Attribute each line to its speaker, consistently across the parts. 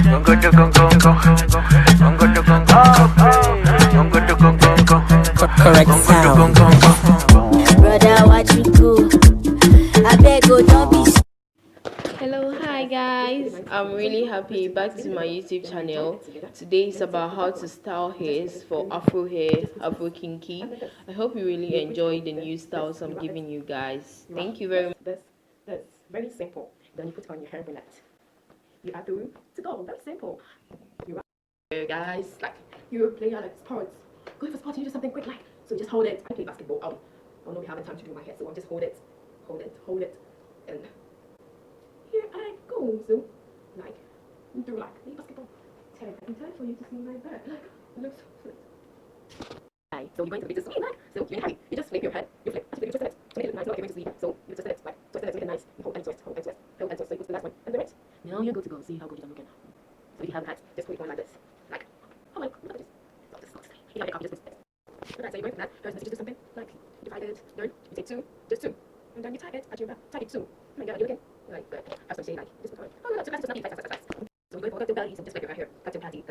Speaker 1: Correct sound. Brother, what you do? I beg you, don't be.
Speaker 2: Hello, hi guys. I'm really happy back to my YouTube channel. Today is about how to style hairs for Afro hair, Afro kinky. I hope you really enjoy the new styles I'm giving you guys. Thank you very much.
Speaker 3: That's very simple. Then you put on your hair bonnet. You are through to go. Very simple. You are here, guys. Like you play like sports. Going for sports, you do something quick like so. Just hold it. I play basketball. I don't know having time to do my hair, so I'll just hold it, and here I go. So like do like play basketball. I can tell for you to see my back. Like it looks good. So you're going to be just me like so you're happy. You just flip your head. You flip. You twist it to make it nice. Like you're going to sleep. So you twist it like twist it to make it nice. You hold and twist, hold and twist, hold and twist. So you put the last one and the rest. Now you're good to go. See how good you're looking. So if you have hat, just put it on like this. Like oh my god, look at this. You have a copy, just put this. Alright, so you're going from that. First, you just do something like you divide it. Third, you take two, just two, and then you tie it at your back. Tie it two. Oh my god, you looking like good. Have some shade like just put on. Oh no, so fast, fast. So we're going for the belly. So just flip your hair here. Cut your patty.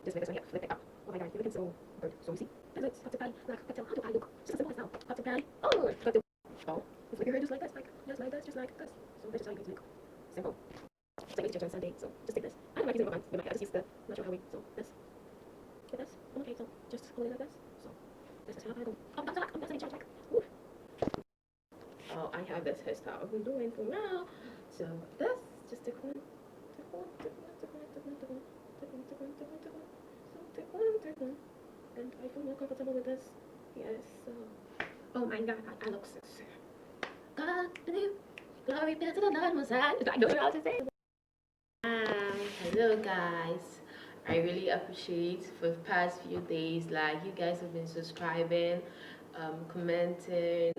Speaker 3: Just make this one here. Flip it up. Oh my god, you're looking so good. So we see. That's it. Cut your patty. Like cut your. How do I look? Just as simple as now. Cut your patty. Oh, cut your. Oh, you flip your hair just like this, just like this. So this is how you look. Simple. So it's your Sunday. So just take this. I don't like using my hands. With my hair, I just use the natural hair way. So this. Like this. Okay, so just hold it like this. So this is how I go. Oh, that's a charge. Oh, I have this hairstyle I've been doing for now. So this, just take one. So take one. And I feel more comfortable with this. Yes, so. Oh my god, I look so sick. God, glory be to the Lord Most High. I don't know how to say it. Hello guys. I really appreciate for the past few days, like you guys have been subscribing, commenting,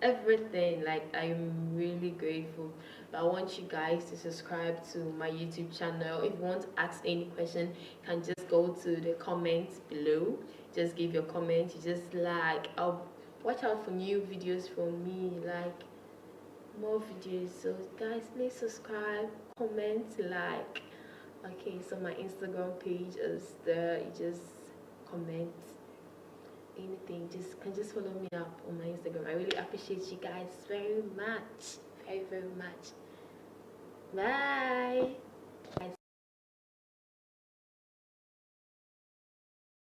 Speaker 3: everything. Like I'm really grateful. But I want you guys to subscribe to my YouTube channel. If you want to ask any question, you can just go to the comments below. Just give your comment. You just like I'll watch out for new videos from me, like more videos. So guys, please subscribe, comment, like. Okay, so my Instagram page is there. You just comment anything, just follow me up on my Instagram. I really appreciate you guys very much, very much. Bye.